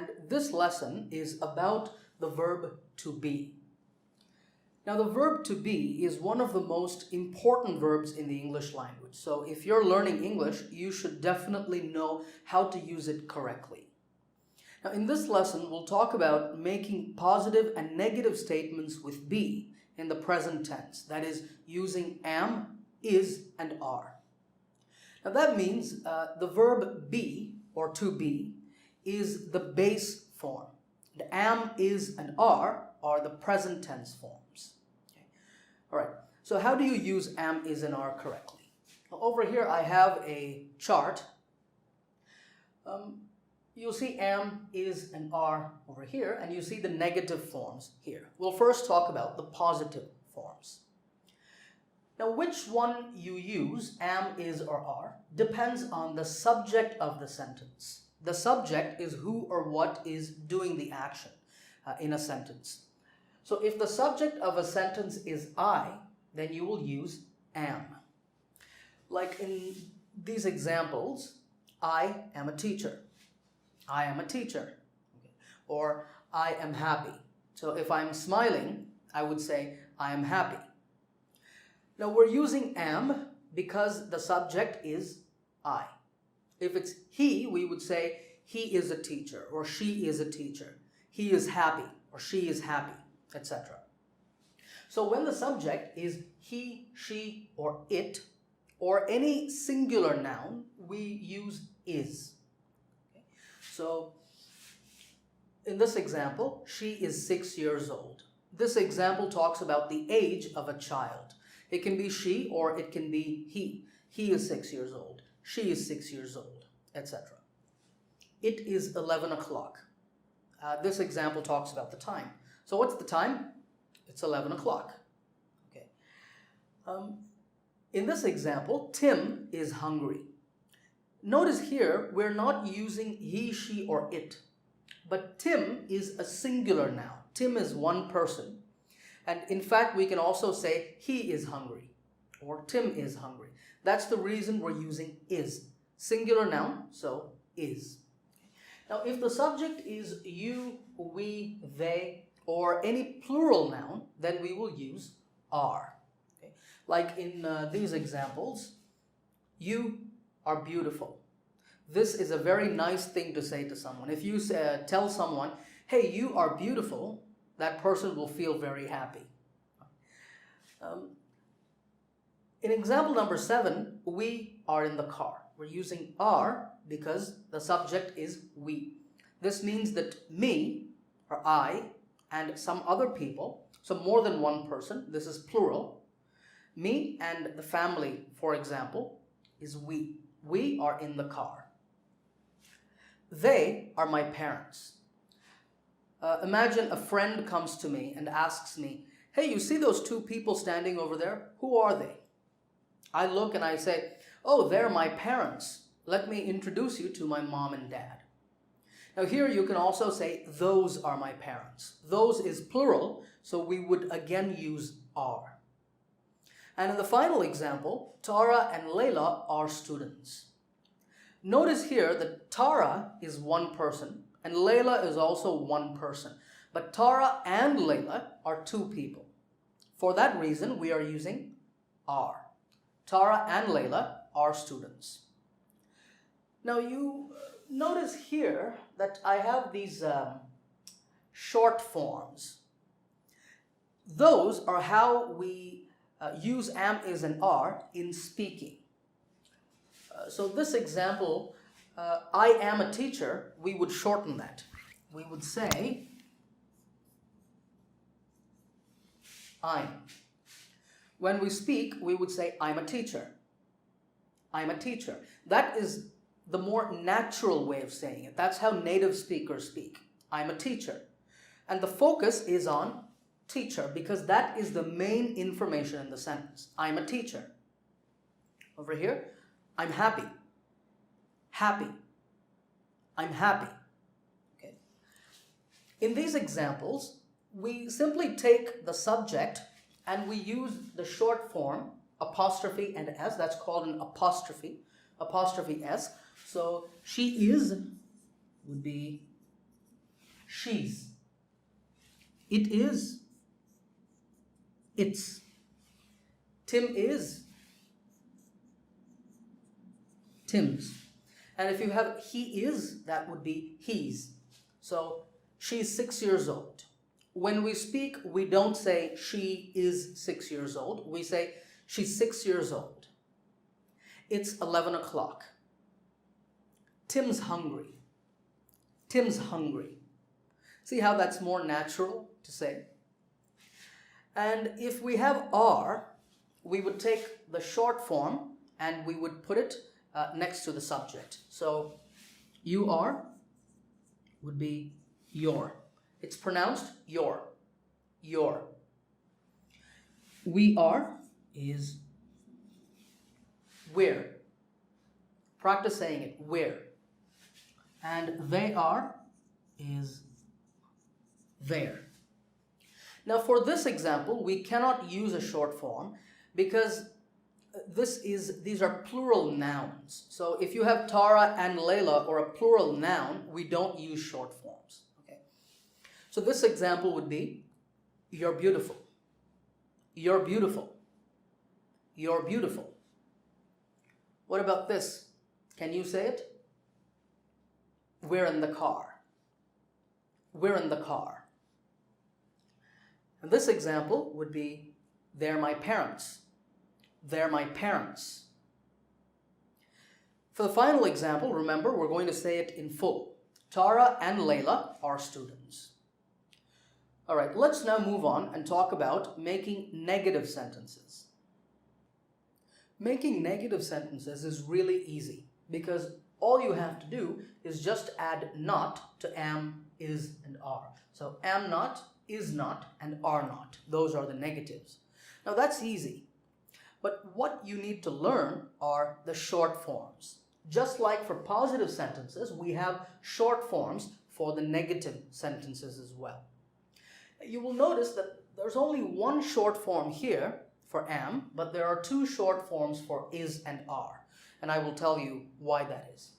and this lesson is about the verb to be. Now, the verb to be is one of the most important verbs in the English language. So if you're learning English, you should definitely know how to use it correctly. Now, in this lesson, we'll talk about making positive and negative statements with be in the present tense. That is, using am, is, and are. Now, that means the verb be, or to be, is the base form. The am, is, and are the present tense forms. Okay. All right, so how do you use am, is, and are correctly? Now, over here I have a chart. You'll see am, is, and are over here, and you see the negative forms here. We'll first talk about the positive forms. Now, which one you use, am, is, or are, depends on the subject of the sentence. The subject is who or what is doing the action in a sentence. So if the subject of a sentence is I, then you will use am. Like in these examples, I am a teacher. I am a teacher. Or I am happy. So if I'm smiling, I would say I am happy. Now we're using am because the subject is I. If it's he, we would say he is a teacher or she is a teacher. He is happy or she is happy, etc. So when the subject is he, she, or it, or any singular noun, we use is. Okay? So in this example, she is 6 years old. This example talks about the age of a child. It can be she or it can be he. He is 6 years old. She is 6 years old, etc. It is 11 o'clock. This example talks about the time. So what's the time? It's 11 o'clock. Okay. In this example, Tim is hungry. Notice here, we're not using he, she, or it. But Tim is a singular noun. Tim is one person. And in fact, we can also say he is hungry or Tim is hungry. That's the reason we're using is. Singular noun, so is. Now, if the subject is you, we, they, or any plural noun, then we will use are. Okay? Like in these examples, you are beautiful. This is a very nice thing to say to someone. If you tell someone, hey, you are beautiful, that person will feel very happy. In example number 7, we are in the car. We're using are because the subject is we. This means that me, or I, and some other people, so more than one person, this is plural. Me and the family, for example, is we. We are in the car. They are my parents. Imagine a friend comes to me and asks me, hey, you see those two people standing over there? Who are they? I look and I say, oh, they're my parents. Let me introduce you to my mom and dad. Now here you can also say, those are my parents. Those is plural, so we would again use are. And in the final example, Tara and Layla are students. Notice here that Tara is one person and Layla is also one person. But Tara and Layla are two people. For that reason, we are using are. Tara and Layla are students. Now you notice here that I have these short forms. Those are how we use am, is, and are in speaking. So this example, I am a teacher, we would shorten that. We would say, I'm. When we speak, we would say, I'm a teacher. I'm a teacher. That is the more natural way of saying it. That's how native speakers speak. I'm a teacher. And the focus is on teacher because that is the main information in the sentence. I'm a teacher. Over here, I'm happy. Happy. I'm happy. Okay. In these examples, we simply take the subject and we use the short form apostrophe and s. That's called an apostrophe s. So she is would be she's. It is, it's. Tim is, Tim's. And if you have he is, that would be he's. So she's 6 years old. When we speak, we don't say she is 6 years old. We say she's 6 years old. It's 11 o'clock. Tim's hungry. Tim's hungry. See how that's more natural to say? And if we have are, we would take the short form and we would put it next to the subject. So you are would be your. It's pronounced your. Your. We are is we're. Practice saying it. We're. And they are is their. Now for this example, we cannot use a short form because these are plural nouns. So if you have Tara and Layla or a plural noun, we don't use short forms. Okay. So this example would be, you're beautiful. You're beautiful. You're beautiful. What about this? Can you say it? We're in the car. We're in the car. And this example would be, they're my parents. They're my parents. For the final example, remember, we're going to say it in full. Tara and Layla are students. All right, let's now move on and talk about making negative sentences. Making negative sentences is really easy because all you have to do is just add not to am, is, and are. So am not, is not, and are not. Those are the negatives. Now that's easy. But what you need to learn are the short forms. Just like for positive sentences, we have short forms for the negative sentences as well. You will notice that there's only one short form here for am, but there are two short forms for is and are. And I will tell you why that is.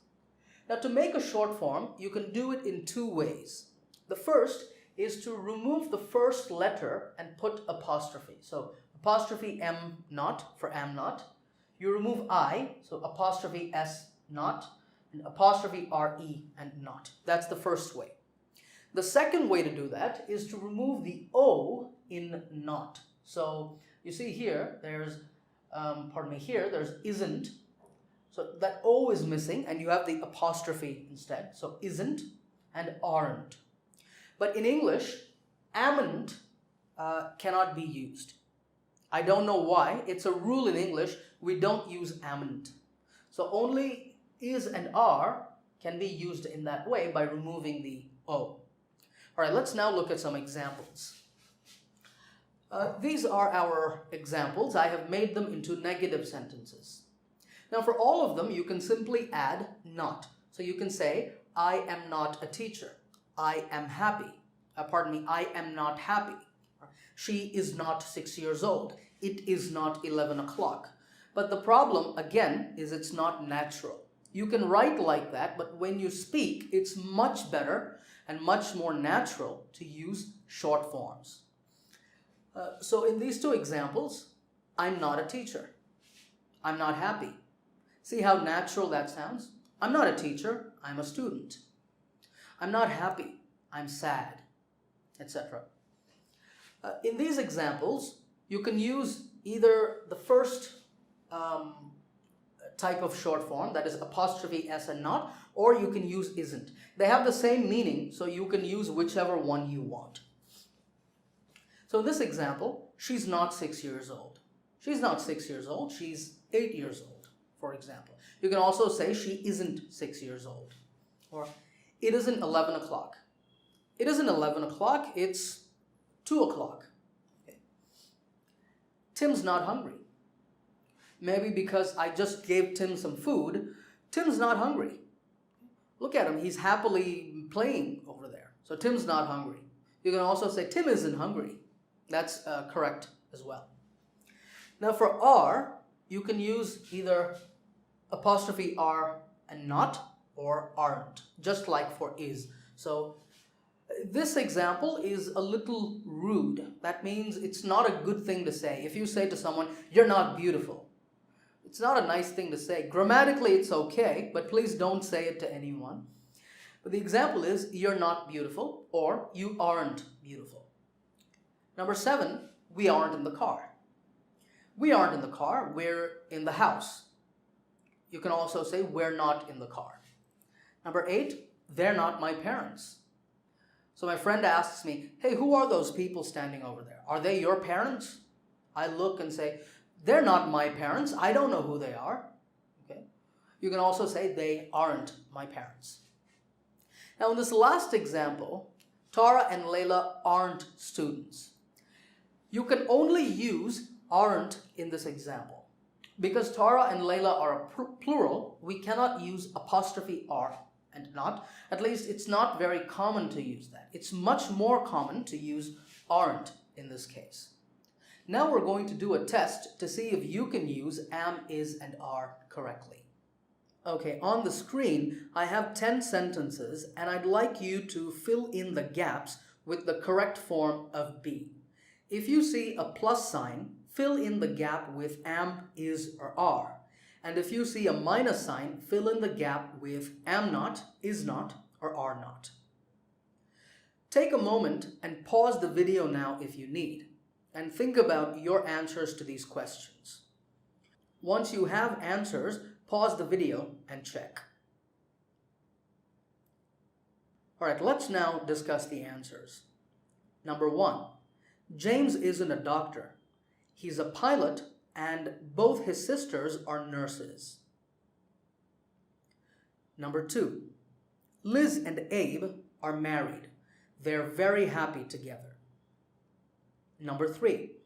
Now to make a short form, you can do it in two ways. The first is to remove the first letter and put apostrophe. So apostrophe m not for am not. You remove I, so apostrophe s not, and apostrophe re and not. That's the first way. The second way to do that is to remove the o in not. So you see here, there's, there's isn't. So that o is missing and you have the apostrophe instead. So isn't and aren't. But in English, amn't cannot be used. I don't know why. It's a rule in English. We don't use amn't. So only is and are can be used in that way by removing the o. All right, let's now look at some examples. These are our examples. I have made them into negative sentences. Now for all of them, you can simply add not. So you can say, I am not a teacher. I am happy. I am not happy. She is not 6 years old. It is not 11 o'clock. But the problem, again, is it's not natural. You can write like that, but when you speak, it's much better and much more natural to use short forms. So in these two examples, I'm not a teacher. I'm not happy. See how natural that sounds? I'm not a teacher. I'm a student. I'm not happy. I'm sad, etc. In these examples, you can use either the first type of short form, that is apostrophe s and not, or you can use isn't. They have the same meaning, so you can use whichever one you want. So in this example, she's not 6 years old. She's not 6 years old, she's 8 years old, for example. You can also say she isn't 6 years old. Or it isn't 11 o'clock. It isn't 11 o'clock, it's 2 o'clock. Okay. Tim's not hungry. Maybe because I just gave Tim some food, Tim's not hungry. Look at him, he's happily playing over there. So Tim's not hungry. You can also say Tim isn't hungry. That's correct as well. Now for are, you can use either apostrophe r and not, or aren't, just like for is. So This example is a little rude. That means it's not a good thing to say. If you say to someone, "You're not beautiful," it's not a nice thing to say. Grammatically, it's okay, but please don't say it to anyone. But the example is, "You're not beautiful," or "You aren't beautiful." Number 7, we aren't in the car. We aren't in the car, we're in the house. You can also say, "We're not in the car." Number 8, they're not my parents. So my friend asks me, "Hey, who are those people standing over there? Are they your parents?" I look and say, "They're not my parents. I don't know who they are." Okay. You can also say, "They aren't my parents." Now in this last example, Tara and Layla aren't students. You can only use aren't in this example. Because Tara and Layla are a plural, we cannot use apostrophe R and not. At least it's not very common to use that. It's much more common to use aren't in this case. Now we're going to do a test to see if you can use am, is, and are correctly. Okay, on the screen, I have 10 sentences, and I'd like you to fill in the gaps with the correct form of be. If you see a plus sign, fill in the gap with am, is, or are. And if you see a minus sign, fill in the gap with am not, is not, or are not. Take a moment and pause the video now if you need, and think about your answers to these questions. Once you have answers, pause the video and check. All right, let's now discuss the answers. Number 1, James isn't a doctor. He's a pilot, and both his sisters are nurses. Number 2, Liz and Abe are married. They're very happy together. Number 3,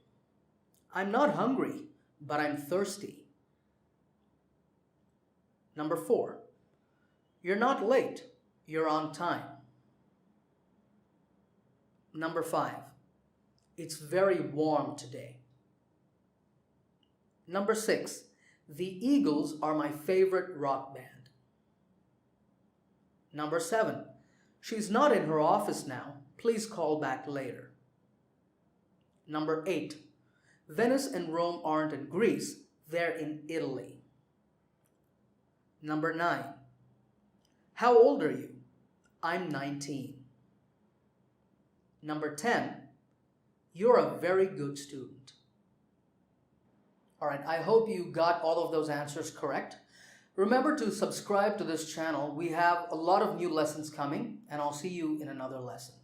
I'm not hungry, but I'm thirsty. Number 4, you're not late, you're on time. Number 5, it's very warm today. Number 6, the Eagles are my favorite rock band. Number 7, she's not in her office now, please call back later. Number 8, Venice and Rome aren't in Greece, they're in Italy. Number 9, how old are you? I'm 19. Number 10, you're a very good student. All right, I hope you got all of those answers correct. Remember to subscribe to this channel. We have a lot of new lessons coming, and I'll see you in another lesson.